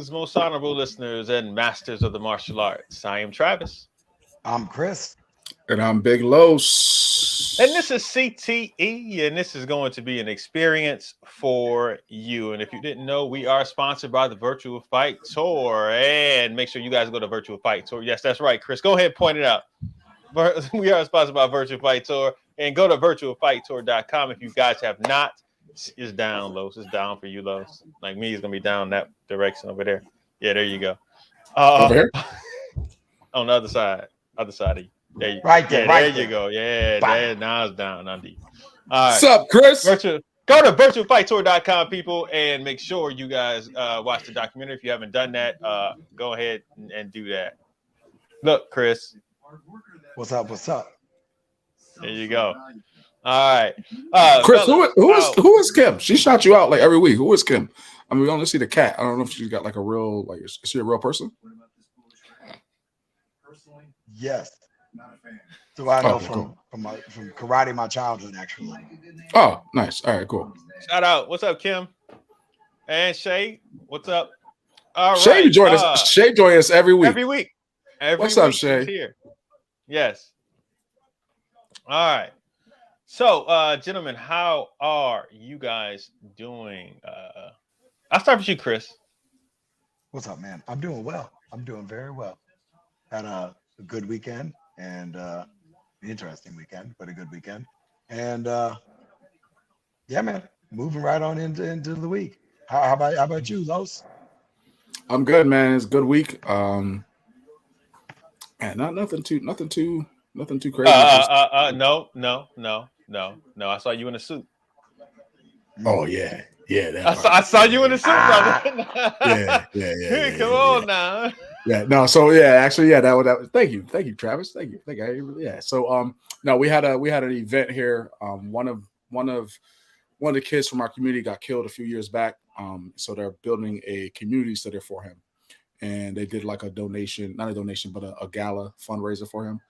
Greetings, most honorable listeners and masters of the martial arts. I am Travis. I'm Chris. And I'm Big Los. And this is CTE, and this is going to be an experience for you. And if you didn't know, we are sponsored by the Virtual Fight Tour. And make sure you guys go to Virtual Fight Tour. Yes, that's right, Chris. Go ahead and point it out. We are sponsored by Virtual Fight Tour. And go to virtualfighttour.com if you guys have not. It's down, Los. It's down for you, Los. Like me, it's going to be down that direction over there. Yeah, there you go. Over here? On the other side of you. There you, right there, yeah, right there there. you go. Yeah, there, now it's down under you. All right. What's up, Chris? Go to virtualfighttour.com, people, and make sure you guys watch the documentary. If you haven't done that, go ahead and do that. Look, Chris. What's up? What's up? There you go. All right. Chris, fellas, who is Kim? She shot you out like every week. Who is Kim? I mean, we only see the cat. I don't know if she's got like a real, like, is she a real person? Yes. So I know cool. from karate my childhood, actually. Oh, nice. All right, cool. Shout out. What's up, Kim? And Shay, what's up? All Shay right. joins us. Shay joins us every week. Every week. What's up, Shay? she's here. Yes. All right. So, gentlemen, how are you guys doing? I'll start with you, Chris. What's up, man? I'm doing well. I'm doing very well. Had a good weekend and an interesting weekend, but a good weekend. And yeah, man, moving right on into the week. How about you, Los? I'm good, man. It's a good week. And nothing too crazy. No. I saw you in a suit. Oh yeah. I saw you in a suit, brother. Yeah. Come on now. Yeah, no, so yeah, actually, yeah, that was thank you, Travis. Thank you. Yeah. So no, we had an event here. One of the kids from our community got killed a few years back. So they're building a community center for him. And they did like a donation, not a donation, but a gala fundraiser for him.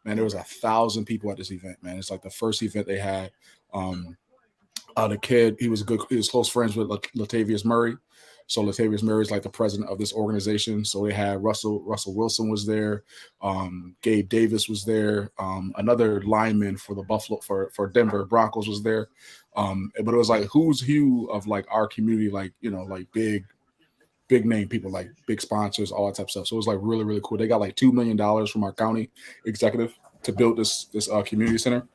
Man, there was 1,000 people at this event, man. It's like the first event they had. The kid, he was close friends with Latavius Murray. So Latavius Murray is like the president of this organization. So they had Russell Wilson was there, Gabe Davis was there, another lineman for the Buffalo for Denver Broncos was there. But it was like who's who of like our community, like like big name people, like big sponsors, all that type of stuff. So it was like really, really cool. They got like $2 million from our county executive to build this community center.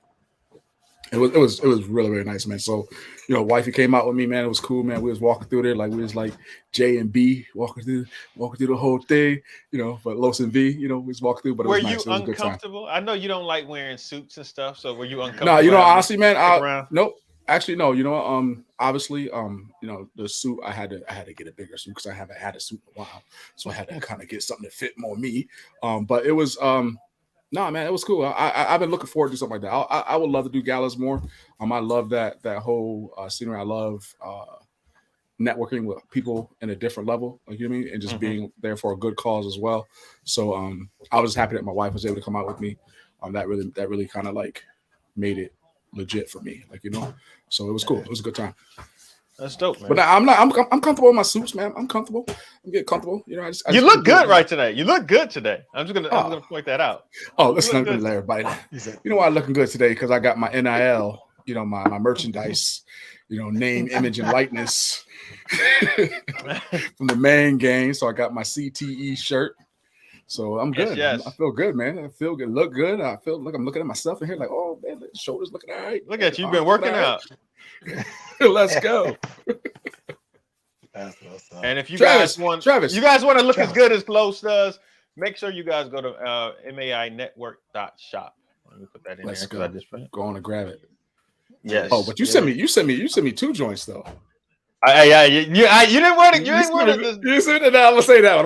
It was really, really nice, man. So, wifey came out with me, man. It was cool, man. We was walking through there like we was like J and B walking through the whole thing, but Los and V, we was walking through. But it was nice. It was a good time. Were you uncomfortable? I know you don't like wearing suits and stuff, so were you uncomfortable? No, honestly, man, nope. Actually, no. Obviously, the suit I had to get a bigger suit because I haven't had a suit in a while, so I had to kind of get something to fit more me. But it was no, man, it was cool. I've been looking forward to something like that. I would love to do galas more. I love that whole scenery. I love networking with people in a different level, like you know what I mean, and just being there for a good cause as well. So I was happy that my wife was able to come out with me. That really kind of like made it legit for me, So it was cool. It was a good time. That's dope, man. But I'm comfortable in my suits, man. I'm comfortable. I'm getting comfortable. I just you look good right today. You look good today. I'm just gonna point that out. Oh, listen, I'm gonna let everybody. You know why I'm looking good today? Because I got my NIL, my merchandise, name, image, and likeness from the main game. So I got my CTE shirt. So I'm good. Yes. I feel good, man. I feel good. Look good. I feel like I'm looking at myself in here like, oh man, the shoulders looking all right. Look at you. You've been working out. Let's go. That's what's up. And if you Travis, want to look as good as Close does, make sure you guys go to mainetwork.shop. Let me put that in Let's there. go. Go on and grab it. Yes. Oh, but you sent me 2 joints though. You didn't want to. You didn't want to. You said that. I'm gonna say that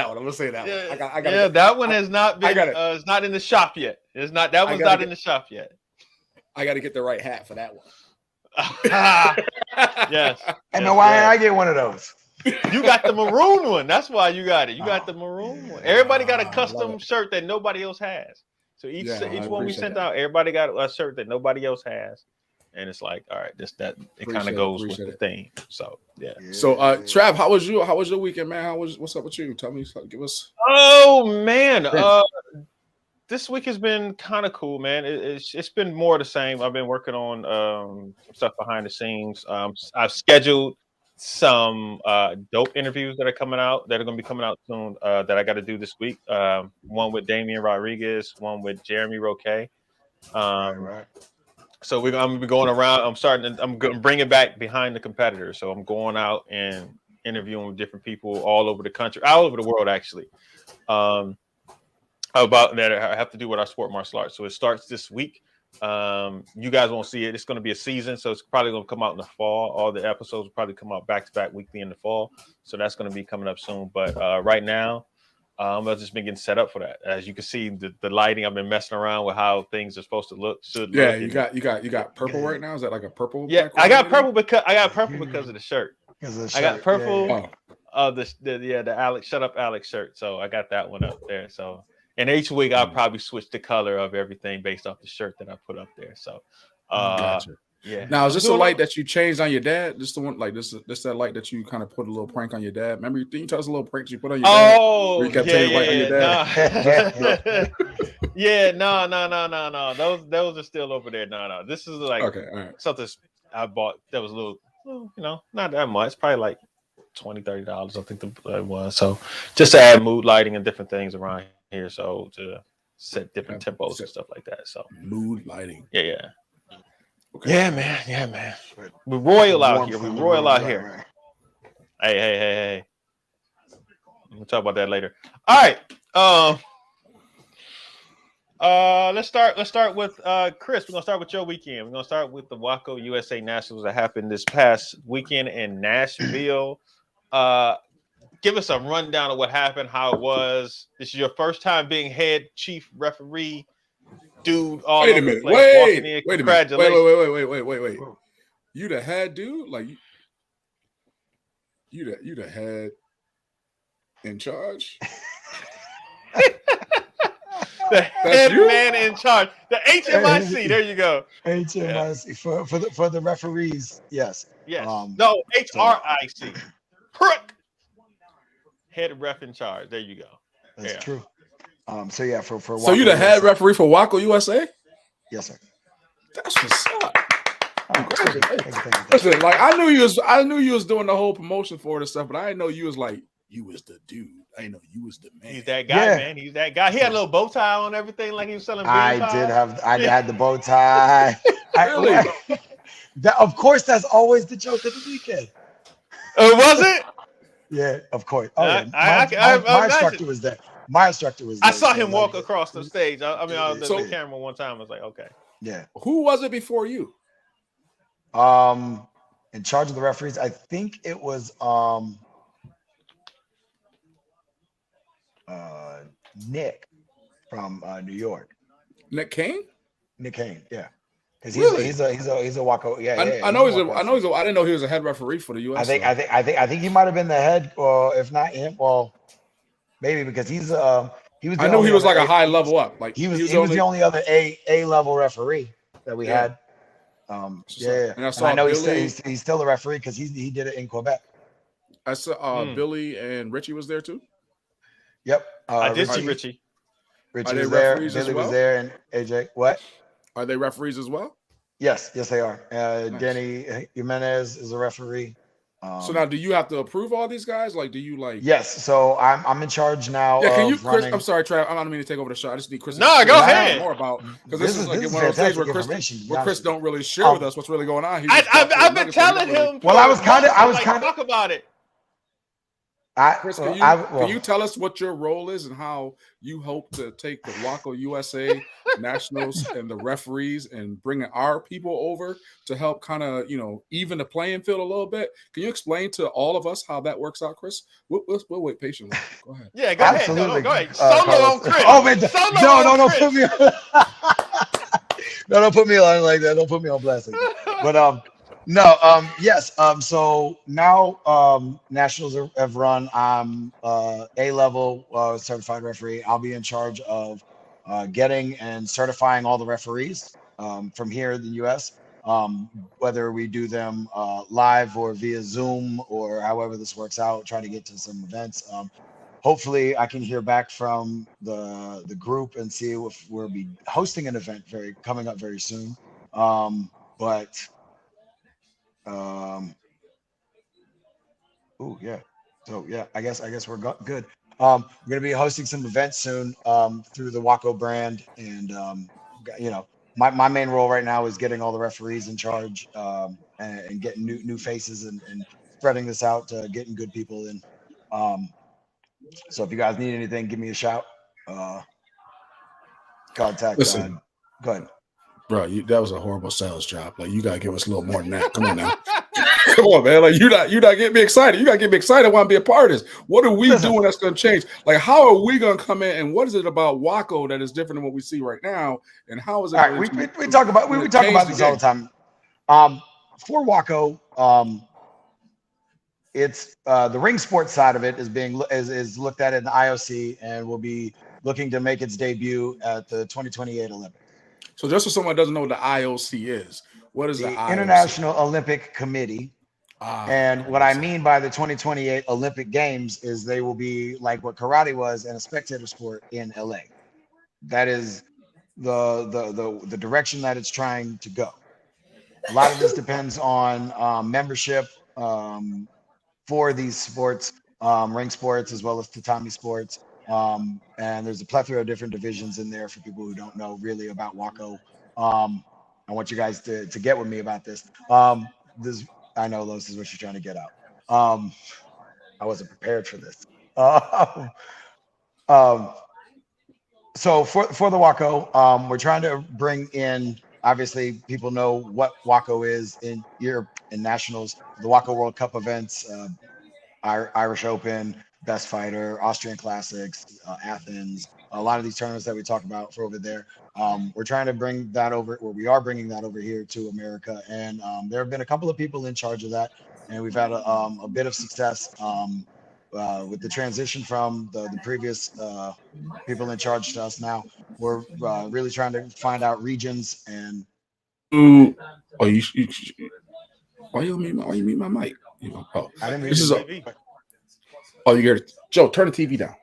one. Yeah, I got that one has not been. It's not in the shop yet. It's not. That one's not in the shop yet. I got to get the right hat for that one. Yes. And why didn't I get one of those? You got the maroon one. That's why you got it. You got the maroon one. Everybody got a custom shirt that nobody else has. So each one we sent out, everybody got a shirt that nobody else has. and it's like, all right, it kind Appreciate of it, goes with appreciate the it. theme. So yeah. So, Trav, how was your weekend, man? What's up with you? Tell me, give us. Oh man, Prince. this week has been kind of cool, man. It's been more of the same. I've been working on some stuff behind the scenes. I've scheduled some dope interviews that are coming out that are going to be coming out soon that I got to do this week. One with Damian Rodriguez, one with Jeremy Roque. Right. So I'm gonna be going around. I'm bringing back behind the competitors. So I'm going out and interviewing with different people all over the country, all over the world, actually. About that have to do with our sport martial arts. So it starts this week. You guys won't see it. It's going to be a season, so it's probably going to come out in the fall. All the episodes will probably come out back to back weekly in the fall. So that's going to be coming up soon. But right now, I've just been getting set up for that. As you can see, the lighting. I've been messing around with how things are supposed to look. Yeah, you got purple right now. Is that like a purple? Yeah, I got purple because of the shirt. I got purple. Yeah. The Alex, shut up, Alex shirt. So I got that one up there. So. And each week I'll probably switch the color of everything based off the shirt that I put up there. So, gotcha. Yeah. Now, is this a light that you changed on your dad? This the one, like this that light that you kind of put a little prank on your dad? Remember, you tell us a little prank you put on your dad? Oh, you kept taking light on your dad? Yeah, no. Those are still over there. No. This is like something I bought that was a little, not that much. Probably like $20-$30. I think that was. So just to add mood lighting and different things around here, so to set different tempos and stuff like that. So mood lighting. Yeah. Okay. Yeah, man. We're royal out here. Here. Hey. We'll talk about that later. All right. Let's start with Chris. We're gonna start with your weekend. We're gonna start with the WAKO USA Nationals that happened this past weekend in Nashville. Give us a rundown of what happened, how it was. This is your first time being head chief referee, dude. Wait a minute. Wait. Congratulations. Wait. You the head dude? Like you the head in charge? The head man in charge. The HMIC. There you go. HMIC for the referees. Yes. No, HRIC. Head ref in charge. There you go. That's true. So yeah, for so you the head referee for WAKO USA? Yes, sir. That's what's up. Listen, like I knew you was doing the whole promotion for it and stuff, but I didn't know you was the dude. I didn't know you was the man. He's that guy, man. He's that guy. He had a little bow tie on everything, like he was selling. I had the bow tie. Really? Of course, that's always the joke of the weekend. Was it? Yeah, of course. Oh, yeah. My instructor was there. I saw him walk across the stage. I mean, the camera one time. I was like, okay. Yeah. Who was it before you? In charge of the referees, I think it was Nick from New York. Nick Kane? Nick Kane, yeah. Because Really? he's a WAKO. Yeah, I know I didn't know he was a head referee for the US. I think he might have been the head, or if not him, well, maybe because he was. I know he was like a high level up. Like he was the only other A level referee that we had. Yeah. And I know he's still a referee because he did it in Quebec. I saw Billy and Richie was there too. Yep. I did see Richie. Richie was there. Billy was there, and AJ. What? Are they referees as well? Yes, they are. Nice. Danny Jimenez is a referee. So now, do you have to approve all these guys? Like, do you like? Yes. So I'm in charge now. Yeah. Can you, Chris? I'm sorry, Trav. I don't mean to take over the show. I just need Chris. No, go ahead. More about because this is like one of those days where Chris don't really share with us what's really going on. I've been telling him. Well, I was kind of talk about it. Chris, can you tell us what your role is and how you hope to take the WAKO USA Nationals and the referees and bringing our people over to help kind of, even the playing field a little bit? Can you explain to all of us how that works out, Chris? We'll wait patiently. Go ahead. Yeah, go Absolutely. ahead. Go ahead. Solo on Chris. Oh, man. No, put me on. No, don't put me on like that. Don't put me on blast like that. But, yes. So now Nationals have run. I'm A-level certified referee. I'll be in charge of getting and certifying all the referees from here in the U.S. whether we do them live or via Zoom or however this works out, try to get to some events. Hopefully I can hear back from the group and see if we'll be hosting an event coming up very soon. But oh yeah. So yeah, I guess we're good. We're gonna be hosting some events soon through the WAKO brand, and you know, my main role right now is getting all the referees in charge and getting new faces and spreading this out to getting good people in. So if you guys need anything, give me a shout. Contact. Listen, go ahead. bro, that was a horrible sales job. Like, you gotta give us a little more than that. Come on now. Come on, man. Like, you not getting me excited. You gotta get me excited. I want to be a part of this. What are we doing that's gonna change? Like, how are we gonna come in, and what is it about WAKO that is different than what we see right now? And how is it? All right, we talk about this all the time. For WAKO, it's the ring sports side of it is looked at in the IOC and will be looking to make its debut at the 2028 Olympics. So just so someone doesn't know what the IOC is, what is the IOC? International Olympic Committee. And what I mean by the 2028 Olympic Games is they will be like what karate was and a spectator sport in LA. That is the direction that it's trying to go. A lot of this depends on membership for these sports, ring sports, as well as tatami sports. And there's a plethora of different divisions in there for people who don't know really about WAKO. I want you guys to get with me about this. I know this is what you're trying to get out. I wasn't prepared for this. So for the WAKO, we're trying to bring in, obviously people know what WAKO is in Europe and nationals, the WAKO World Cup events, Irish Open, Best Fighter, Austrian Classics, Athens, a lot of these tournaments that we talk about for over there. We're trying to bring that over, or we are bringing that over here to America. And there have been a couple of people in charge of that, and we've had a bit of success with the transition from the previous people in charge to us now. We're really trying to find out regions and. Why you mute my mic? I didn't mean this is TV. Oh, you hear it? Joe, turn the TV down.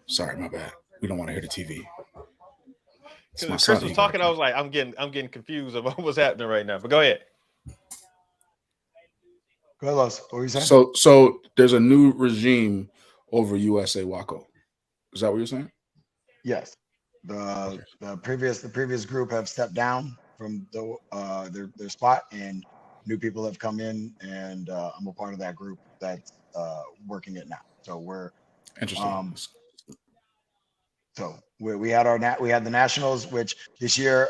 Sorry, my bad. We don't want to hear the TV. Because Chris was talking, I was like, I'm getting confused about what's happening right now. But go ahead. Go ahead, Los. What were you saying? So there's a new regime over USA WAKO. Is that what you're saying? Yes. The previous group have stepped down from their spot, and new people have come in, and I'm a part of that group that's working it now. So we're interesting. So we had the nationals, which this year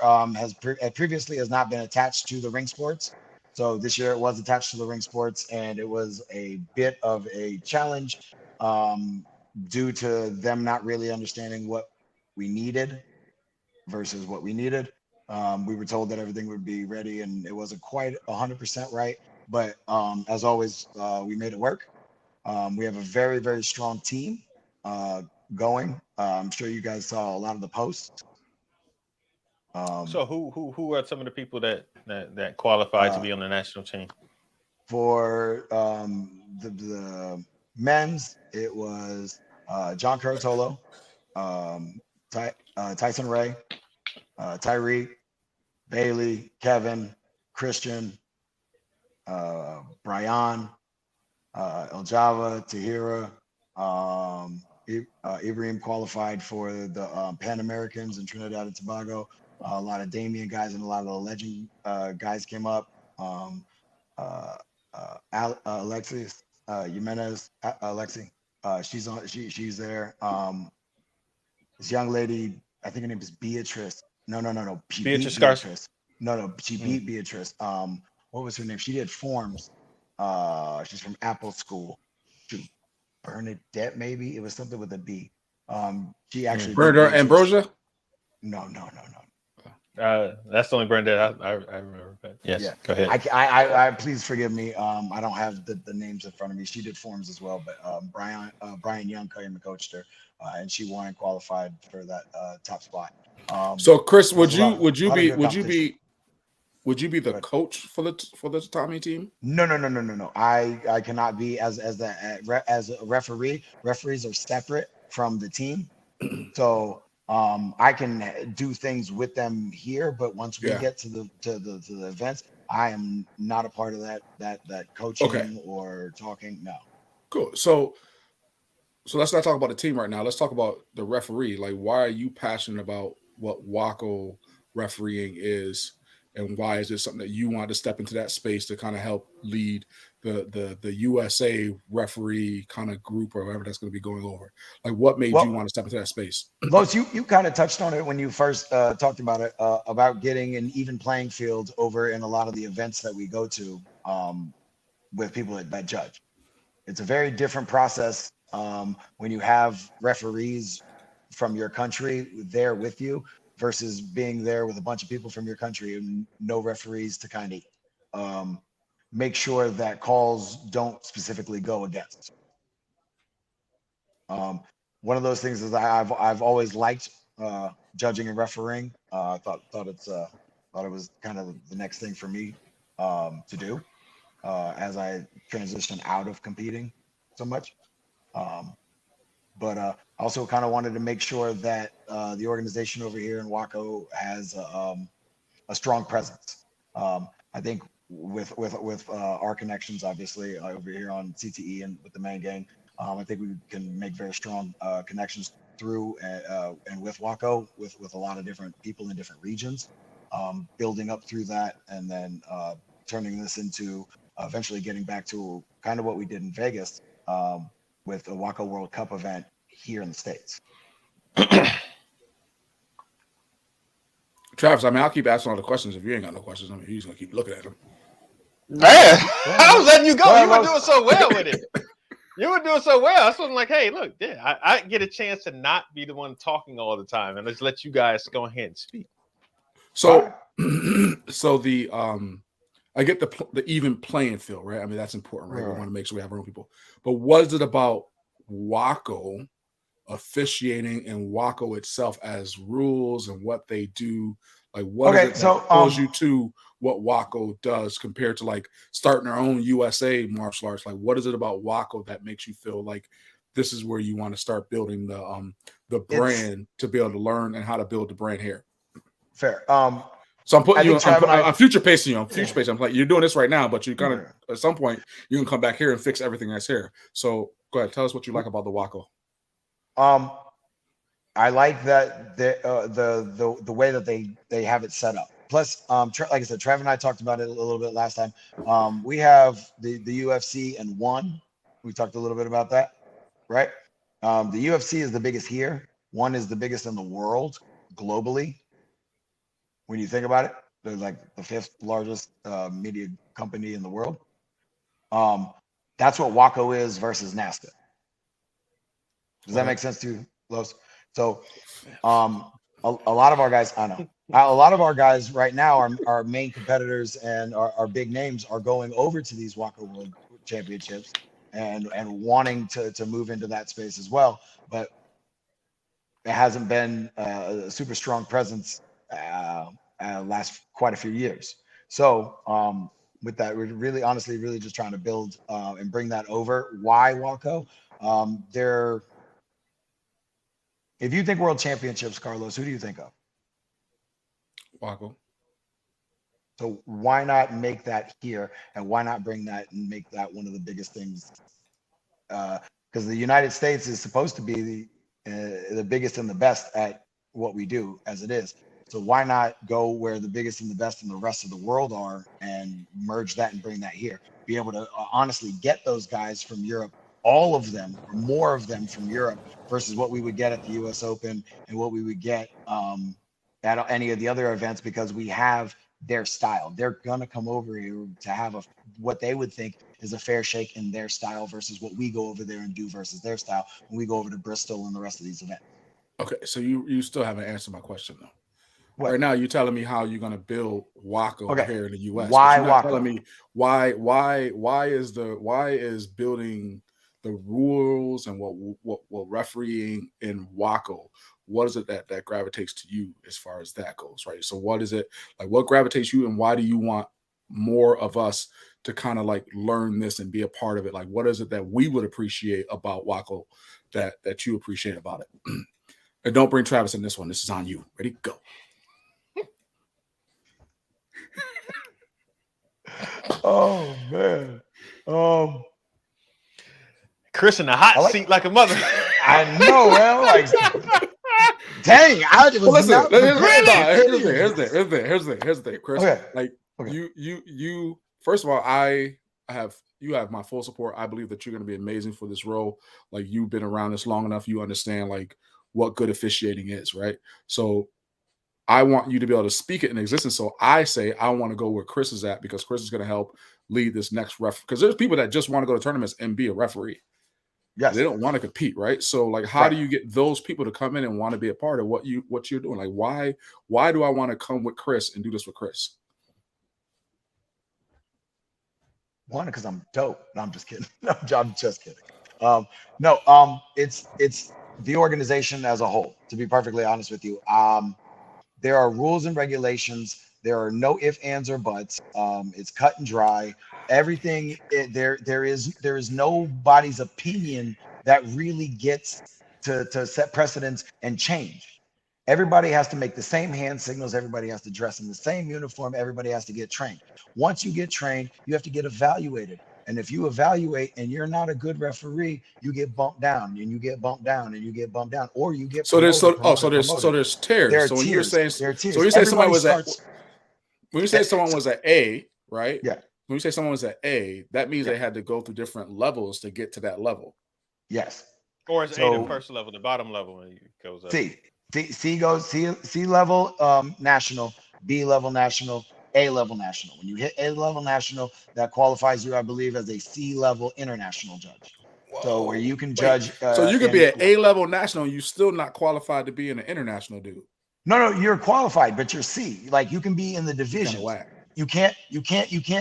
previously has not been attached to the ring sports. So this year it was attached to the ring sports, and it was a bit of a challenge due to them not really understanding what we needed versus what we needed. We were told that everything would be ready, and it wasn't quite 100% right. But as always, we made it work. We have a very, very strong team going. I'm sure you guys saw a lot of the posts. So who are some of the people that qualified to be on the national team? For the men's, it was John Curatolo, Tyson Ray, Tyreek, Bailey, Kevin, Christian, Brian, El Java, Tahira, Ibrahim qualified for the Pan Americans in Trinidad and Tobago. A lot of Damien guys and a lot of the legend guys came up. Alexis Jimenez, Alexi, she's there. This young lady, I think her name is Beatrice. No. She Beatrice beat Beatrice. No, she beat Beatrice. What was her name? She did forms. She's from Apple School. Bernadette, maybe it was something with a B. She actually. Bernadette Ambrosia. No. That's the only Bernadette I remember. But yes, yeah. Go ahead. I please forgive me. I don't have the names in front of me. She did forms as well, but Brian Young came and coached her, and she won and qualified for that top spot. So Chris, would you be Would you be the coach for the Tommy team? No. I cannot be as a referee. Referees are separate from the team, so I can do things with them here. But once we get to the events, I am not a part of that coaching or talking. No. Cool. So let's not talk about the team right now. Let's talk about the referee. Like, why are you passionate about what WAKO refereeing is, and why is it something that you want to step into that space to kind of help lead the USA referee kind of group or whatever that's going to be going over? Like, what made you want to step into that space? Los, you kind of touched on it when you first talked about it, about getting an even playing field over in a lot of the events that we go to with people that judge. It's a very different process when you have referees from your country there with you versus being there with a bunch of people from your country and no referees to kind of make sure that calls don't specifically go against. One of those things is I've always liked judging and refereeing. Thought it was kind of the next thing for me to do as I transition out of competing so much. But also kind of wanted to make sure that the organization over here in WAKO has a strong presence. I think with our connections, obviously over here on CTE and with the main gang, I think we can make very strong connections through and with WAKO with a lot of different people in different regions, building up through that, and then turning this into eventually getting back to kind of what we did in Vegas. With the WAKO World Cup event here in the States. Travis, I mean, I'll keep asking all the questions. If you ain't got no questions, I mean, he's going to keep looking at them. Man, I was letting you go. You were doing so well with it. You were doing so well. I was like, hey, look, I get a chance to not be the one talking all the time and let's let you guys go ahead and speak. So, so I get the even playing field, right? I mean, that's important, right? We want to make sure we have our own people. But what is it about WAKO officiating and WAKO itself as rules and what they do? Like, what is it that pulls you to what WAKO does compared to like starting our own USA martial arts? Like, what is it about WAKO that makes you feel like this is where you want to start building the brand to be able to learn and how to build the brand here? Fair. So I'm putting you on future pacing. I'm like, you're doing this right now, but you kind of at some point you can come back here and fix everything that's here. So go ahead, tell us what you like about the WAKO. I like that the way that they have it set up. Plus, like I said, Trav and I talked about it a little bit last time. We have the UFC and ONE. We talked a little bit about that, right? The UFC is the biggest here. ONE is the biggest in the world globally. When you think about it, they're like the 5th largest media company in the world. That's what WAKO is versus NASCA. Does that make sense to you, Los? So a lot of our guys, I know, a lot of our guys right now, our main competitors and our big names are going over to these WAKO World Championships and wanting to move into that space as well. But it hasn't been a super strong presence last quite a few years. So with that, we're really honestly really just trying to build and bring that over. Why WAKO? If you think world championships, Carlos, who do you think of? WAKO. So why not make that here, and why not bring that and make that one of the biggest things? Because the United States is supposed to be the biggest and the best at what we do as it is. So why not go where the biggest and the best in the rest of the world are and merge that and bring that here? Be able to honestly get those guys from Europe, all of them, or more of them from Europe versus what we would get at the US Open and what we would get at any of the other events, because we have their style. They're going to come over here to have what they would think is a fair shake in their style versus what we go over there and do versus their style when we go over to Bristol and the rest of these events. Okay, so you still haven't answered my question though. What? Right now, you're telling me how you're going to build WAKO here in the U.S. Why WAKO? Telling me why is building the rules and what refereeing in WAKO, what is it that gravitates to you as far as that goes, right? So what is it like? What gravitates you, and why do you want more of us to kind of like learn this and be a part of it? Like, what is it that we would appreciate about WAKO that you appreciate about it? And don't bring Travis in this one. This is on you. Ready? Go. Oh man. Chris in the hot seat like a mother. I know, man. Like, dang, I was Listen, not prepared. here's the thing, Chris. Okay. Like you. First of all, you have my full support. I believe that you're going to be amazing for this role. Like, you've been around this long enough, you understand like what good officiating is, right? So I want you to be able to speak it in existence. So I say I want to go where Chris is at, because Chris is going to help lead this next ref. Because there's people that just want to go to tournaments and be a referee. Yes. They don't want to compete, right? So like, how do you get those people to come in and want to be a part of what you're doing? Like, why do I want to come with Chris and do this with Chris? One, because I'm dope. No, I'm just kidding. No, I'm just kidding. It's the organization as a whole, to be perfectly honest with you. There are rules and regulations. There are no ifs, ands, or buts. It's cut and dry. Everything there is nobody's opinion that really gets to set precedents and change. Everybody has to make the same hand signals. Everybody has to dress in the same uniform. Everybody has to get trained. Once you get trained, you have to get evaluated. And if you evaluate and you're not a good referee, you get bumped down, and you get bumped down, and you get bumped down, or you get so there's promoted. there's tiers. There are so when tiers. you're saying There are tiers. so you say somebody Everybody was starts, when you say someone was at A, right? Yeah. When you say someone was at A, that means Yeah. they had to go through different levels to get to that level. Yes. Or is A the first level, the bottom level when it goes up? C goes C level national, B level national, A level national. When you hit A level national, that qualifies you, I believe, as a C level international judge. Whoa. So where you can judge. So you could be an A level national, and you still not qualified to be an international dude. No, you're qualified, but you're C. Like, you can be in the division. You can't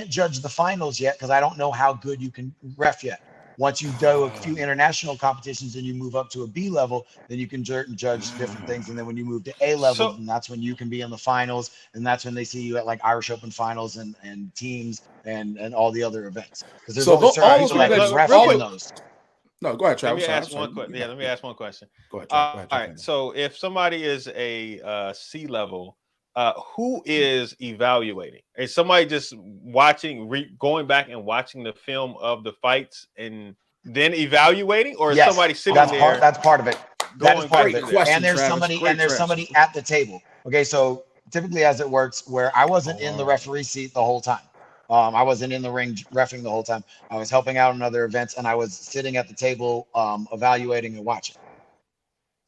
judge the finals yet, because I don't know how good you can ref yet. Once you do a few international competitions and you move up to a B level, then you can judge different things. And then when you move to A level, then that's when you can be in the finals. And that's when they see you at like Irish Open finals and teams and all the events. Because there's only certain people that can ref in those. No, go ahead, Travis. Let me ask one question. Go ahead, Travis. All right. So if somebody is a C level, who is evaluating? Is somebody just watching, going back and watching the film of the fights and then evaluating, or is somebody sitting there? That's part of it. That is part of it. Question, and there's somebody at the table. Okay, so typically as it works, where I wasn't in the referee seat the whole time. I wasn't in the ring reffing the whole time. I was helping out in other events, and I was sitting at the table evaluating and watching.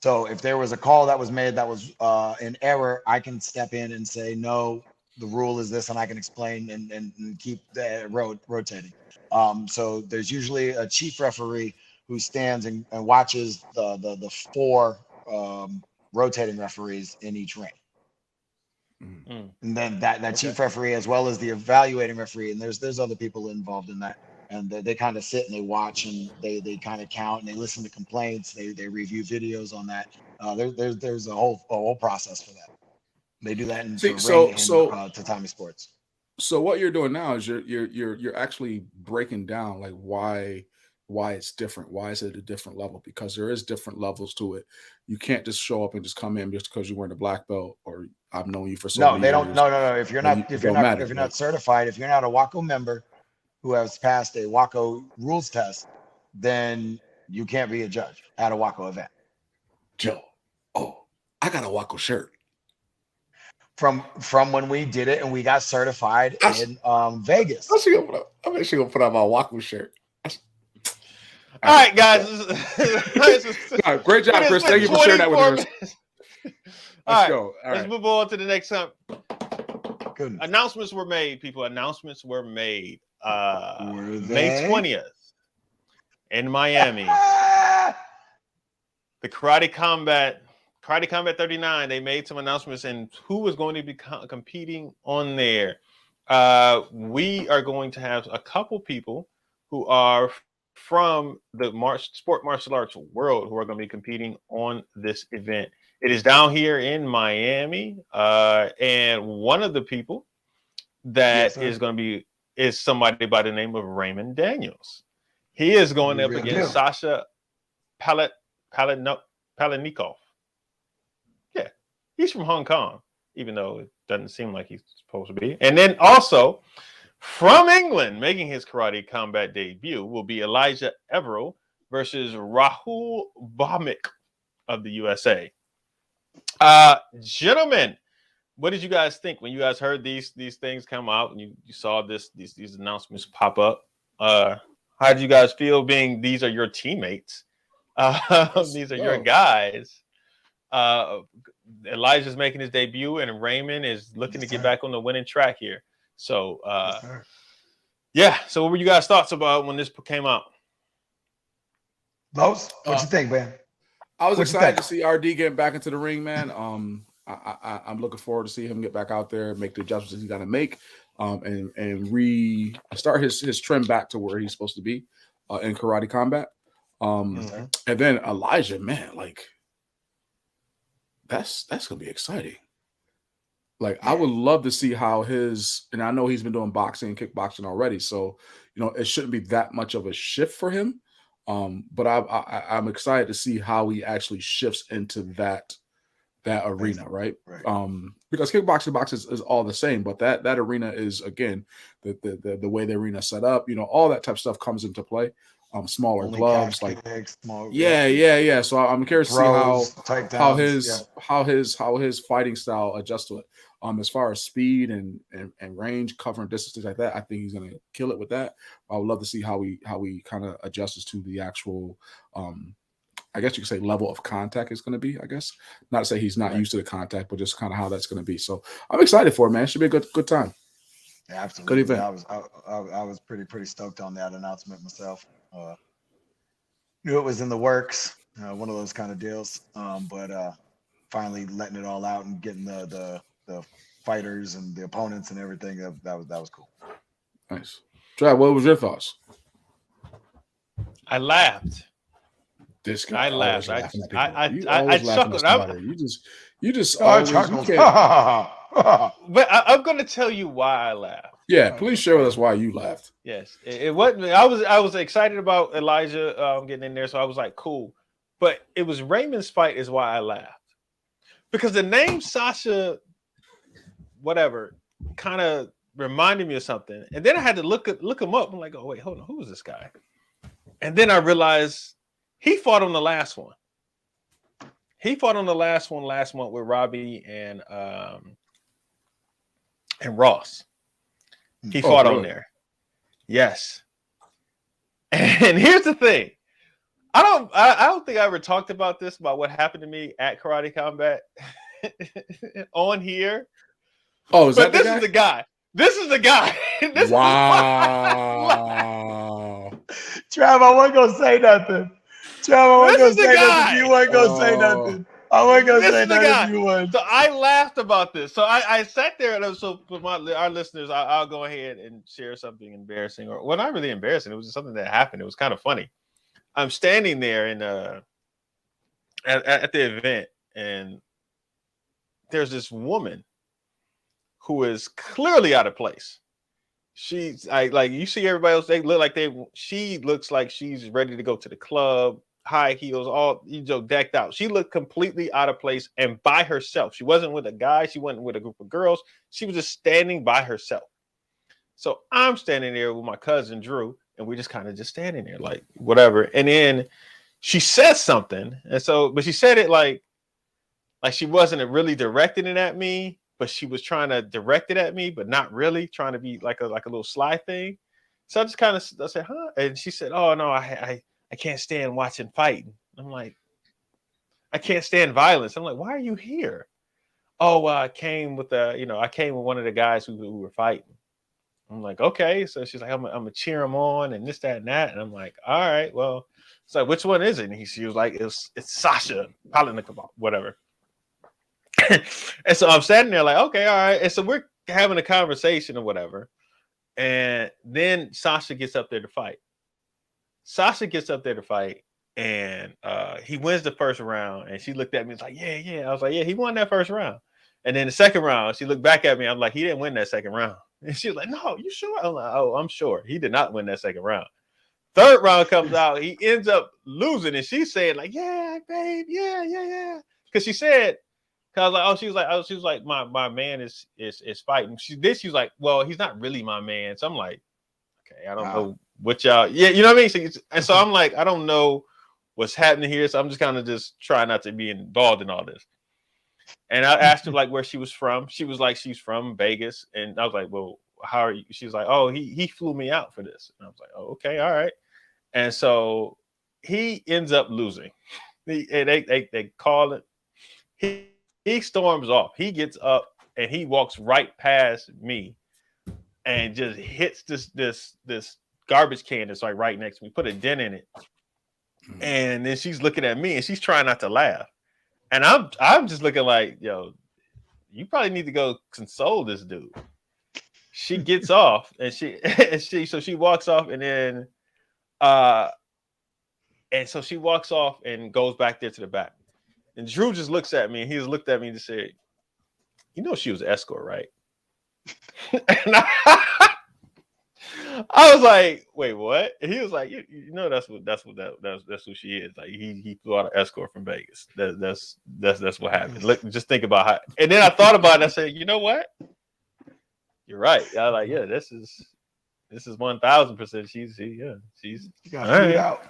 So if there was a call that was made that was an error, I can step in and say, no, the rule is this, and I can explain and keep the rotating. So there's usually a chief referee who stands and watches the four rotating referees in each ring. Mm. And then that chief referee, as well as the evaluating referee, and there's other people involved in that. And they kind of sit and they watch, and they kind of count, and they listen to complaints. They review videos on that. There's a whole process for that. They do that in Tatami Sports. So what you're doing now is you're actually breaking down like why it's different. Why is it a different level? Because there is different levels to it. You can't just show up and just come in just because you're wearing a black belt, or I've known you for so many years. No. If you're not certified, if you're not a WAKO member who has passed a WAKO rules test, then you can't be a judge at a WAKO event. Joe, I got a WAKO shirt. From when we did it and we got certified in Vegas. I'm actually gonna put on my WAKO shirt. All right, guys. Great job, Chris. Thank you for sharing that with us. Let's go. Let's move on to the next time. Goodness. Announcements were made, people. Announcements were made. May 20th in Miami. The Karate Combat 39, they made some announcements and who was going to be competing on there. We are going to have a couple people who are from the sport martial arts world who are going to be competing on this event. It is down here in Miami, and one of the people that is going to be is somebody by the name of Raymond Daniels. He is going up against Sasha Paletnikov. Yeah, he's from Hong Kong, even though it doesn't seem like he's supposed to be. And then also from England, making his karate combat debut, will be Elijah Everill versus Rahul Bhamik of the USA. Gentlemen, what did you guys think when you guys heard these things come out and you saw these announcements pop up? How did you guys feel being these are your teammates? These are your guys. Elijah's making his debut and Raymond is looking to get back on the winning track here. So, yeah. So what were you guys' thoughts about when this came out? Los, what you think, man? I was excited to see RD getting back into the ring, man. I'm looking forward to see him get back out there, make the adjustments he's got to make, and restart his trend back to where he's supposed to be in karate combat. And then Elijah, man, like that's gonna be exciting. Like I would love to see how and I know he's been doing boxing and kickboxing already, so it shouldn't be that much of a shift for him. But I'm excited to see how he actually shifts into that arena, right? Because kickboxing, boxing is all the same, but that arena is again the way the arena is set up. All that type of stuff comes into play. Smaller only gloves, like small, yeah. So I'm curious to see how his fighting style adjusts to it. As far as speed and range, covering distance, things like that, I think he's gonna kill it with that. I would love to see how he kind of adjusts to the actual, I guess you could say, level of contact is going to be. I guess not to say he's not used to the contact, but just kind of how that's going to be. So I'm excited for it, man. It should be a good time. Yeah, absolutely. Good event. I was pretty stoked on that announcement myself. Knew it was in the works, one of those kind of deals. But finally letting it all out and getting the fighters and the opponents and everything, that was cool. Nice. Trav, what was your thoughts? I laughed. This guy, I laughed. I chuckled. You just always chuckled. But I'm going to tell you why I laughed. Yeah, please share with us why you laughed. Yes, it wasn't. I was excited about Elijah getting in there, so I was like, cool. But it was Raymond's fight is why I laughed, because the name Sasha, whatever, kind of reminded me of something, and then I had to look him up. I'm like, oh wait, hold on, who is this guy? And then I realized he fought on the last one. He fought on the last month with Robbie and Ross. He fought on there. Yes. And here's the thing. I don't think I ever talked about this, about what happened to me at Karate Combat on here. Oh, but this is the guy. This is the guy. Wow. Trav, I wasn't gonna say nothing. You weren't gonna say nothing. I wasn't gonna say nothing if you would. So I laughed about this. So I sat there, and so for our listeners, I'll go ahead and share something embarrassing, or well, not really embarrassing. It was just something that happened. It was kind of funny. I'm standing there in at the event, and there's this woman who is clearly out of place. She's like you see everybody else. They look like she looks like she's ready to go to the club. High heels, all decked out. She looked completely out of place and by herself. She wasn't with a guy. She wasn't with a group of girls. She was just standing by herself. So I'm standing there with my cousin Drew, and we're just kind of just standing there, like whatever. And then she says something, and so, but she said it like she wasn't really directing it at me, but she was trying to direct it at me, but not really, trying to be like a little sly thing. So I just kind of said, huh? And she said, oh no, I can't stand watching fighting. I'm like, I can't stand violence. I'm like, why are you here? Oh, I came with one of the guys who were fighting. I'm like, okay. So she's like, I'm gonna cheer him on and this, that, and that. And I'm like, all right, well, it's like, which one is it? And she was like, it's Sasha Paletnikov, whatever. And so I'm standing there like, okay, all right. And so we're having a conversation or whatever. And then Sasha gets up there to fight. Sasha gets up there to fight, and he wins the first round. And she looked at me, it's like, yeah. I was like, yeah, he won that first round. And then the second round, she looked back at me. I'm like, he didn't win that second round. And she was like, no, you sure? I'm like, oh, I'm sure. He did not win that second round. Third round comes out, he ends up losing, and she's saying like, yeah, babe, yeah. Because she said, because like, she was like, my man is fighting. She was like, well, he's not really my man. So I'm like, okay, I don't know what y'all, you know what I mean? So I'm like, I don't know what's happening here. So I'm just kind of just trying not to be involved in all this. And I asked her like where she was from. She was like, she's from Vegas. And I was like, well, how are you? She was like, oh, he flew me out for this. And I was like, oh, okay, all right. And so he ends up losing. They call it. He storms off. He gets up and he walks right past me and just hits this garbage can that's like right next to me. Put a dent in it. And then she's looking at me and she's trying not to laugh. And I'm just looking like, yo, you probably need to go console this dude. She gets off and she walks off and then and so she walks off and goes back there to the back. And Drew just looks at me and he just looked at me and just said, you know she was an escort, right? And I was like, wait, what? And he was like, you know that's who she is. Like he flew out an escort from Vegas. That's what happened. Look, just think about how. And then I thought about it and I said, you know what? You're right. I was like, yeah, this is 1000%. She's you got figured out.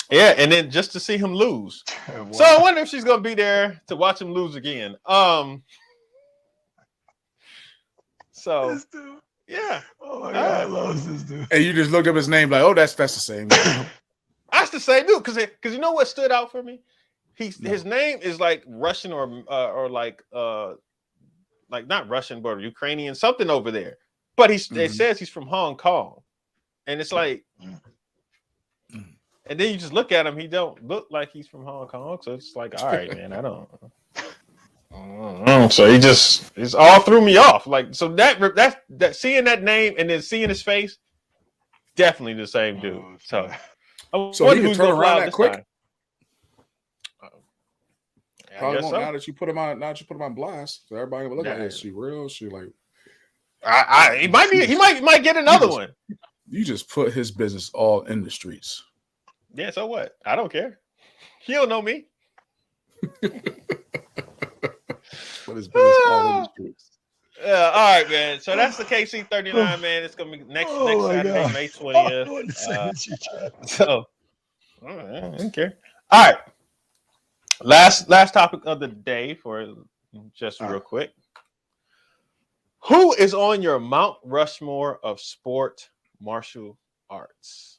Yeah, and then just to see him lose. Wow. So I wonder if she's gonna be there to watch him lose again. So this dude. Yeah. Oh my God, I love this dude. And you just looked up his name like, oh, that's the same. That's the same dude. Because you know what stood out for me? His name is like Russian or like not Russian but Ukrainian, something over there. But it says he's from Hong Kong, and it's like. And then you just look at him; he don't look like he's from Hong Kong. So it's like, all right, man, I don't know. So it's all threw me off. Like, so that seeing that name and then seeing his face, definitely the same dude. So he can turn around that quick. Probably won't now that you put him on. Now that you put him on blast, so everybody will look at it. Is she real? She like. He might get another one. You just put his business all in the streets. Yeah, so what? I don't care. He'll know me. Put his business all in the streets. Yeah, all right, man. So that's the KC 39, man. It's gonna be next Saturday, God. May 20th. So I don't care. All right. Last topic of the day for just real quick. Who is on your Mount Rushmore of sport martial arts?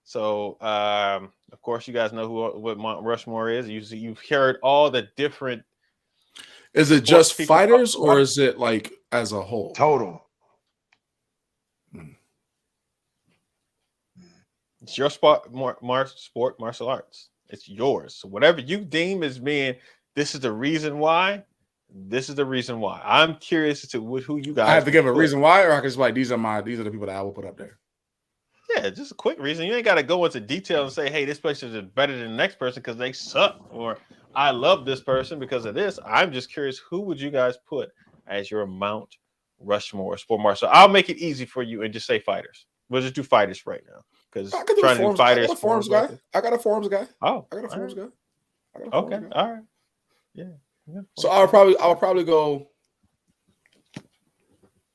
So, of course, you guys know what Mount Rushmore is. You've heard all the different. Is it just fighters, or is it like as a whole? Total. It's your sport martial arts. It's yours. So whatever you deem as being, this is the reason why. This is the reason why. I'm curious as to who you guys. I have to give a reason why, or I can just like these are the people that I will put up there. Yeah, just a quick reason. You ain't got to go into detail and say, hey, this person is better than the next person because they suck, or I love this person because of this. I'm just curious, who would you guys put as your Mount Rushmore sport martial? I'll make it easy for you and just say fighters. We'll just do fighters right now because trying to do fighters. I got a forums guy. I got a forums guy. Oh, I got a forums guy. Okay, all right. Yeah. So I'll probably go.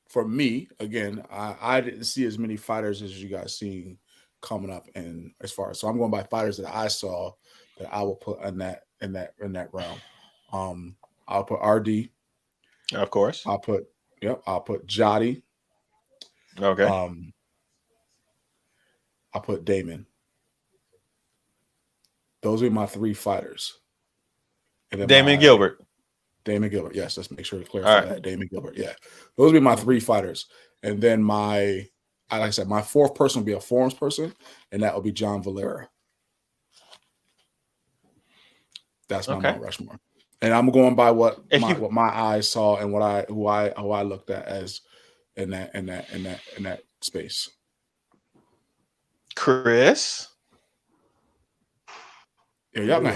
For me, again, I didn't see as many fighters as you guys seen coming up, and as far as so I'm going by fighters that I saw that I will put in that realm. I'll put RD, of course. I'll put Jotty. Okay. I'll put Damon. Those are my three fighters. And then Damon Gilbert. Damon Gilbert, yes. Let's make sure to clarify that. Damon Gilbert, yeah. Those would be my three fighters. And then like I said, my fourth person will be a forums person, and that will be John Valera. That's my Mount Rushmore. And I'm going by what my eyes saw and who I looked at as in that space. Chris. Yeah, y'all gonna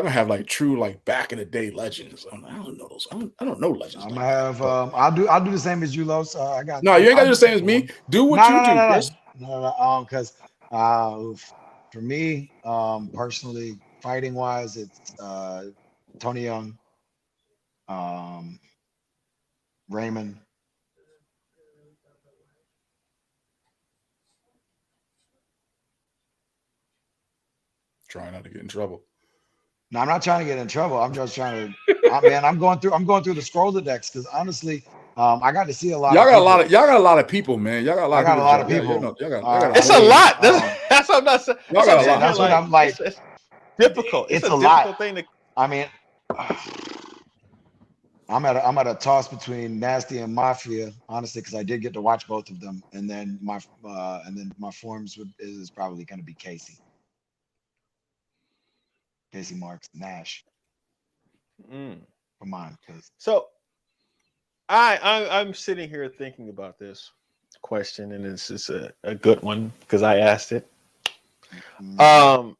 have like true like back in the day legends. I don't know those. I don't know legends. I'm like gonna have. that, I'll do the same as you, Los. I got. no, you ain't gotta do the same as one. me. Do what you do, Chris. No. Because for me, personally, fighting wise, it's Tony Young, Raymond. Trying not to get in trouble. No, I'm not trying to get in trouble. I'm just trying to. Man, I'm going through the Scrollodex because honestly, I got to see a lot. Y'all got a lot of people, man. Y'all got a lot. I got a lot of people. It's a lot. That's what I'm not saying. Y'all got a lot. That's what I'm like. It's difficult. It's a a difficult lot. thing to. I mean, I'm at a toss between Nasty and Mafia, honestly, because I did get to watch both of them, and then my forms is probably going to be Casey Marks, Nash. Come on, because So I'm sitting here thinking about this question, and it's just a good one because I asked it. I'm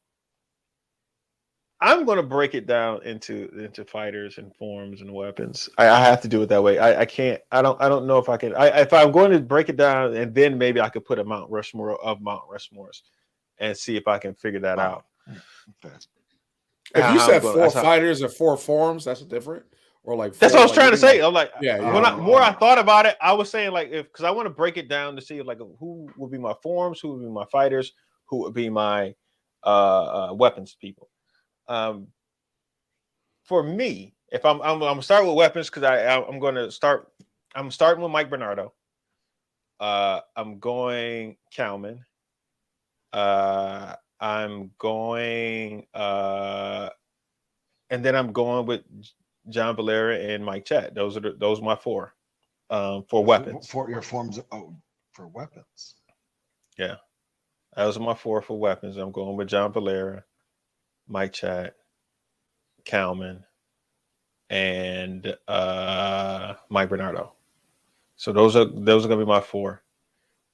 going to break it down into fighters and forms and weapons. I have to do it that way. I can't. I don't know if I can. If I'm going to break it down, and then maybe I could put a Mount Rushmore of Mount Rushmores and see if I can figure that out. Okay. If you said four fighters or four forms, that's different. Or like that's what I was trying to say. I'm like, when I thought about it, I was saying like because I want to break it down to see like who would be my forms, who would be my fighters, who would be my weapons people. For me, if I'm gonna start with weapons because I'm going to start. I'm starting with Mike Bernardo. I'm going Kalman. I'm going, and then I'm going with John Valera and Mike Chat. Those are my four for weapons. For your forms, for weapons. Yeah, those are my four for weapons. I'm going with John Valera, Mike Chat, Kalman, and Mike Bernardo. So those are gonna be my four.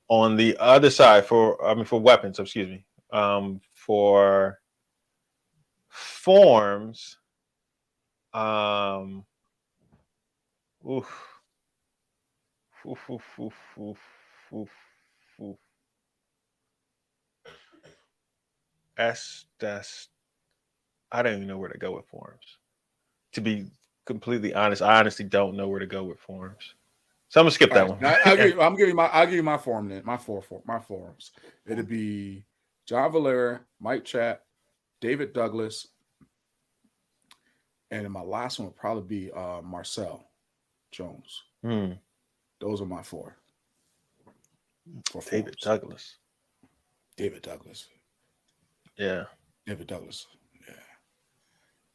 On the other side, for weapons, excuse me. For forms, oof. That's I don't even know where to go with forms. To be completely honest, I honestly don't know where to go with forms. So I'm gonna skip that one. I'll give you my form then. My forms. It'd be John Valera, Mike Chat, David Douglas, and my last one would probably be Marcel Jones. Those are my four. David Douglas. Yeah. David Douglas. Yeah.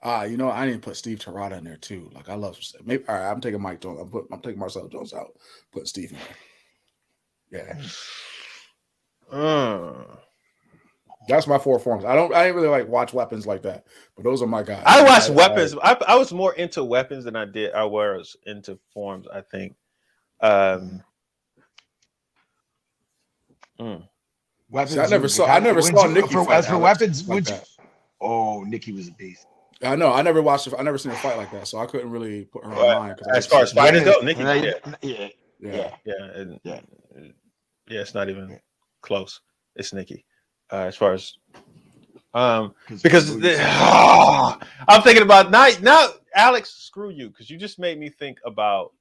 I didn't put Steve Terrata in there too. Like I love maybe. All right, I'm taking Mike Jones. I'm taking Marcel Jones out. Put Steve in there. Yeah. That's my four forms. I didn't really like watch weapons like that, but those are my guys. I watched weapons. I was more into weapons than I was into forms, I think. Weapons. See, I never saw Nikki fight. As for weapons, like Nikki was a beast. I know. I never seen her fight like that, so I couldn't really put her on mine. As far as fighters go, Nikki. Yeah. It's not even close. It's Nikki. As far as because I'm thinking about now, Alex, screw you, because you just made me think about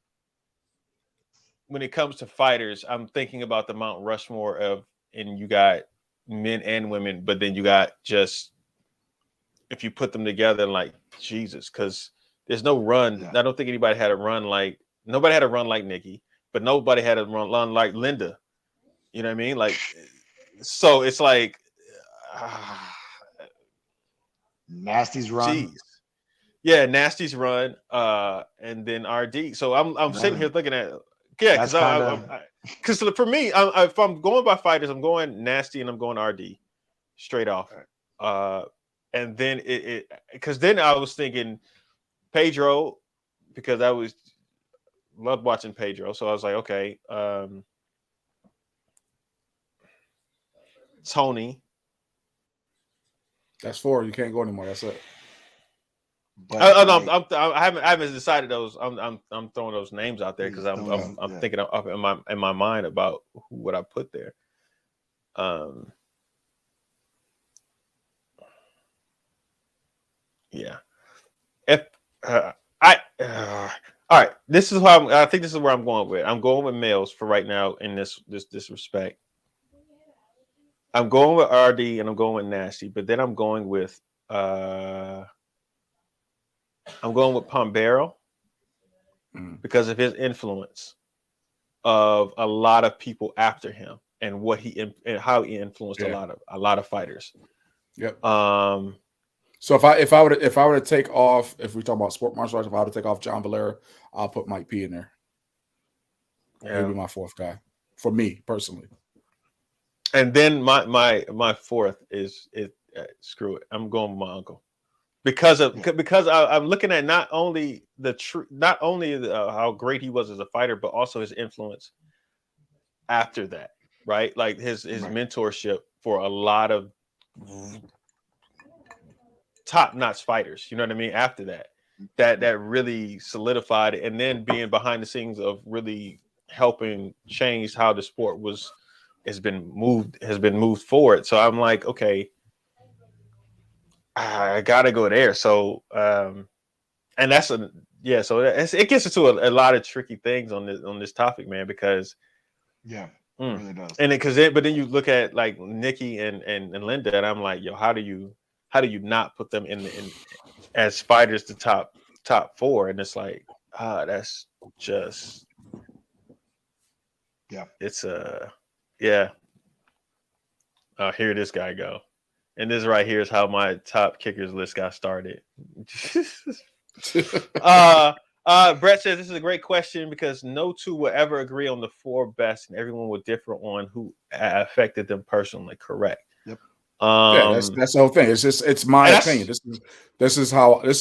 when it comes to fighters. I'm thinking about the Mount Rushmore and you got men and women, but then you got just if you put them together, like Jesus, because there's no run. Yeah. I don't think anybody had a run like Nikki, but nobody had a run like Linda. You know what I mean? Like, so it's like Nasty's run. Geez. Yeah, Nasty's run, and then RD. So I'm sitting here thinking because for me, if I'm going by fighters, I'm going Nasty and I'm going RD straight off. And then because then I was thinking Pedro, because I loved watching Pedro. So I was like, okay. Tony. That's 4. You can't go anymore. That's it. But No, like, I haven't decided those. I'm throwing those names out there because I'm thinking up in my mind about who would I put there. Yeah. If all right, this is how I think this is where I'm going with. I'm going with males for right now in this respect. I'm going with RD and I'm going with Nasty, but then I'm going with Pombero because of his influence of a lot of people after him and what and how he influenced a lot of fighters. Yep. So if I were to take off, if we talk about sport martial arts, if I were to take off John Valera, I'll put Mike P in there. Yeah. He'd be my 4th guy for me personally. And then my 4th is screw it. I'm going with my uncle because I'm looking at not only how great he was as a fighter, but also his influence after that, right? Like his mentorship for a lot of top-notch fighters. You know what I mean? After that really solidified it, and then being behind the scenes of really helping change how the sport has been moved forward. So I'm like, okay, I gotta go there. So and that's so it gets into a lot of tricky things on this topic, man, because it really does. And but then you look at like Nikki and Linda, and I'm like, yo, how do you not put them in as fighters the top 4? And it's like, that's just it's here this guy go. And this right here is how my top kickers list got started. Brett says this is a great question because no two will ever agree on the 4 best, and everyone will differ on who affected them personally. Correct. Yep. That's the whole thing. It's my opinion. This is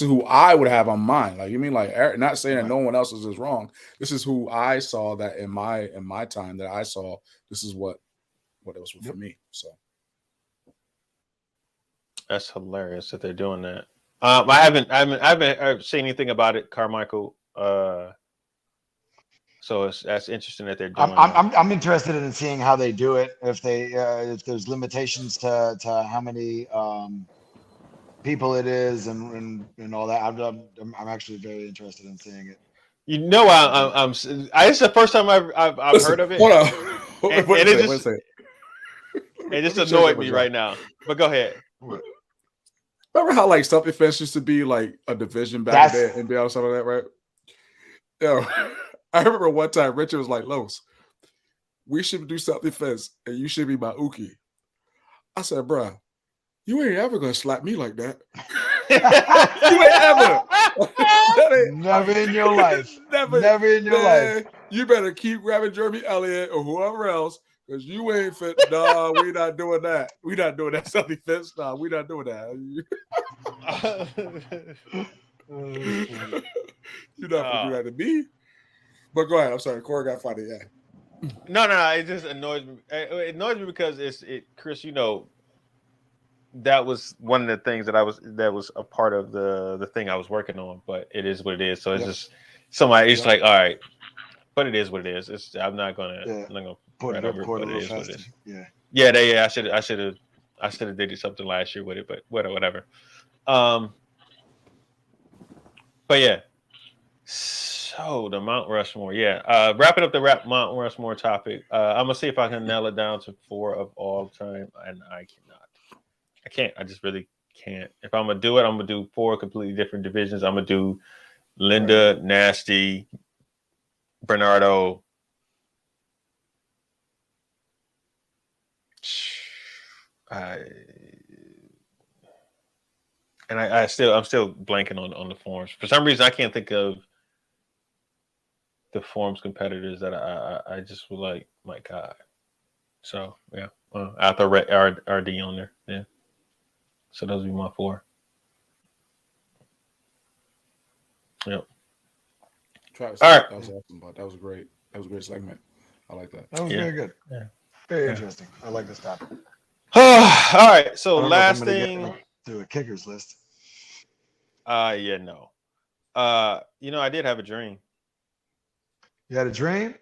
who I would have on mine. Like, you mean like Eric, not saying that no one else's is wrong. This is who I saw that in my time that I saw. This is what it was for me. So that's hilarious that they're doing that. I haven't seen anything about it, Carmichael. So that's interesting that they're doing. I'm interested in seeing how they do it. If there's limitations to how many people it is and all that. I'm actually very interested in seeing it. You know, it's the first time I've heard of it. Hold on. And it just annoyed me right now. But go ahead. Remember how like self-defense used to be like a division back then in NBA or something like that, right? Yo, I remember one time Richard was like, Los, we should do self-defense and you should be my Uki. I said, bruh, you ain't ever gonna slap me like that. You ain't ever. Never in your life. Never in your life. You better keep grabbing Jeremy Elliott or whoever else, because you ain't fit. Nah, we not doing that. We not doing that self-defense. Nah, we not doing that. You're not gonna do that to me. But go ahead. I'm sorry. Corey got funny. Yeah. No. It just annoys me. It annoys me because Chris. You know, that was one of the things that was a part of the thing I was working on. But it is what it is. So it's just somebody. It's like, all right, but it is what it is. I'm not gonna put it over. But it is what it is. Yeah. I should have did something last year with it. But whatever. But yeah. So the Mount Rushmore, wrapping up the Mount Rushmore topic. I'm gonna see if I can nail it down to 4 of all time, and I cannot. I can't. I just really can't. If I'm gonna do it, I'm gonna do 4 completely different divisions. I'm gonna do Linda, Nasty, Bernardo. I'm still blanking on the forms. For some reason, I can't think of the forms competitors that I just would like. My God. So yeah, I throw RD on there. Yeah. So those would be my 4. Yep. Travis, all right. That was awesome, but that was great. That was a great segment. I like that. That was very good. Yeah. Very interesting. I like this topic. All right. So I don't know if I'm last gonna get thing. to a kickers list. Yeah, no. I did have a dream. You had a dream?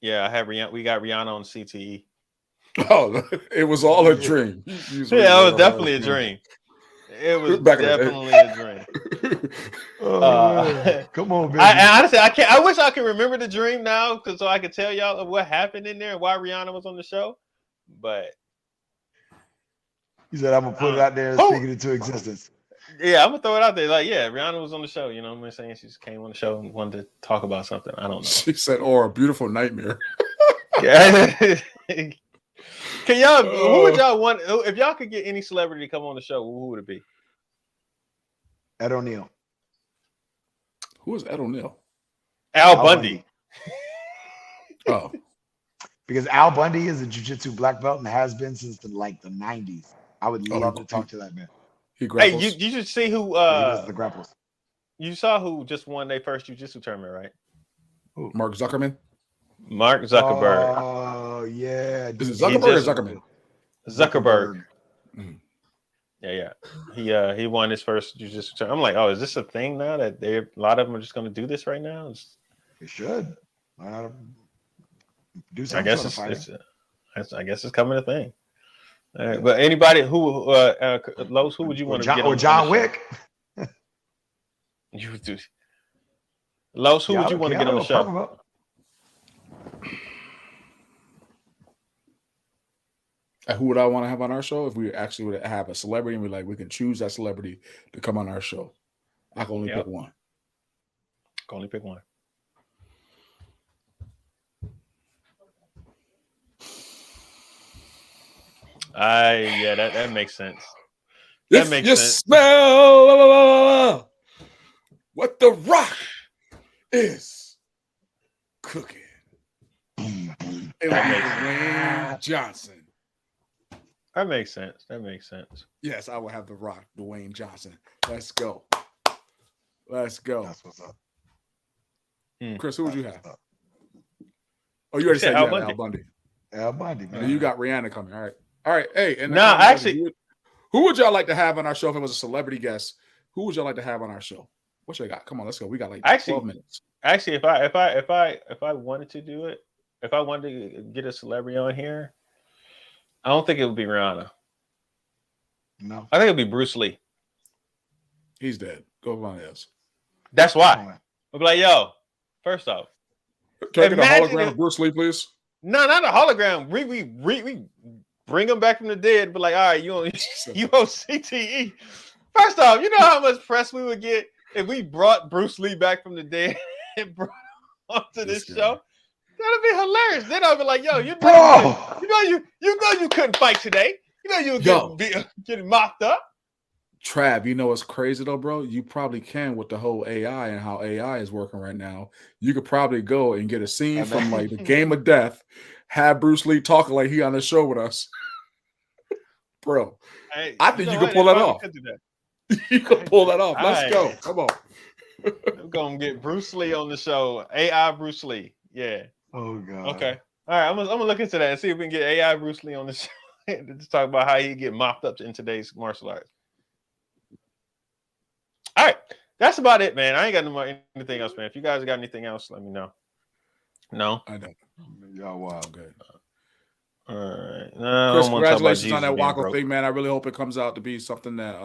Yeah, I had Rihanna. We got Rihanna on CTE. Oh, it was all a dream. Yeah, it was definitely a dream. It was Back in the day. definitely a dream. Oh, come on, baby. I honestly, I can't. I wish I could remember the dream now, so I could tell y'all of what happened in there and why Rihanna was on the show. But He said, "I'm gonna put it out there and speak it into existence." yeah, I'm gonna throw it out there. Like, yeah, Rihanna was on the show. You know what I'm saying? She just came on the show and wanted to talk about something. I don't know. She said, "Or a beautiful nightmare." Yeah. Can y'all? Who would y'all want? If y'all could get any celebrity to come on the show, who would it be? Ed O'Neill. Who is Ed O'Neill? Al Bundy. Oh, because Al Bundy is a jiu-jitsu black belt and has been since the 90s. I would love to talk to that man. He grapples. Hey, you should see who. He does the grapples. You saw who just won their first jiu-jitsu tournament, right? Ooh. Mark Zuckerman. Mark Zuckerberg. Oh yeah. Is it Zuckerberg or Zuckerman? Zuckerberg. Mm. Yeah. He won his first jiu-jitsu tournament. I'm like, oh, is this a thing now that a lot of them are just going to do this right now? They should. Do something. I guess it's coming a thing. All right, but anybody who Los, who would you want to get on? John Wick. You do. Los, who would you want to get on the show? Who would I want to have on our show? If we actually would have a celebrity and we can choose that celebrity to come on our show. I can only pick one. Can only pick one. That makes sense. That makes sense. Smell what the Rock is cooking. It would be Dwayne Johnson. That makes sense. Yes, I will have the Rock, Dwayne Johnson. Let's go. That's what's up. Chris, who would you have? Oh, you already said you had Al Bundy. Al Bundy, man. And you got Rihanna coming. All right. Hey, and who would y'all like to have on our show if it was a celebrity guest? Who would y'all like to have on our show? What you got? Come on, let's go. We got 12 minutes. Actually, if I wanted to do it, if I wanted to get a celebrity on here, I don't think it would be Rihanna. No, I think it would be Bruce Lee. He's dead. Go with my ass. That's why. I'll be like, yo, first off, can I get a hologram of Bruce Lee, please? No, not a hologram. We bring him back from the dead. But like, all right, you on CTE. First off, you know how much press we would get if we brought Bruce Lee back from the dead and brought him onto this show. That'd be hilarious. Then I'll be like, yo, you couldn't fight today. You know you were getting mopped up. Trav, you know what's crazy though, bro? You probably can with the whole AI and how AI is working right now. You could probably go and get a scene from like the Game of Death, have Bruce Lee talking like he on the show with us. Bro, I think you can pull that off. You can pull that off. Let's go. Come on. We're going to get Bruce Lee on the show. AI Bruce Lee. Yeah. Oh, God. Okay. All right. I'm going to look into that and see if we can get AI Bruce Lee on the show to talk about how he get mopped up in today's martial arts. All right. That's about it, man. I ain't got anything else, man. If you guys got anything else, let me know. No? I don't. Y'all wild. Good. All right. Chris, congratulations on that WAKO thing, man. I really hope it comes out to be something that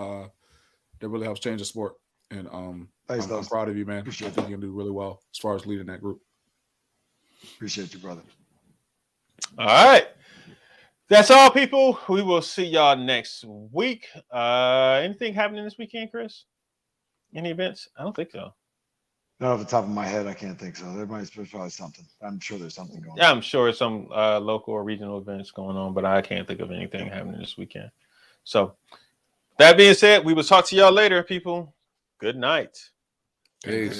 really helps change the sport. And I'm proud of you, man. I think you can do really well as far as leading that group. Appreciate you, brother. All right. That's all, people. We will see y'all next week. Anything happening this weekend, Chris? Any events? I don't think so. Not off the top of my head, I can't think so. There might be probably something. I'm sure there's something going on. Yeah, I'm sure some local or regional events going on, but I can't think of anything happening this weekend. So, that being said, we will talk to y'all later, people. Good night. Peace.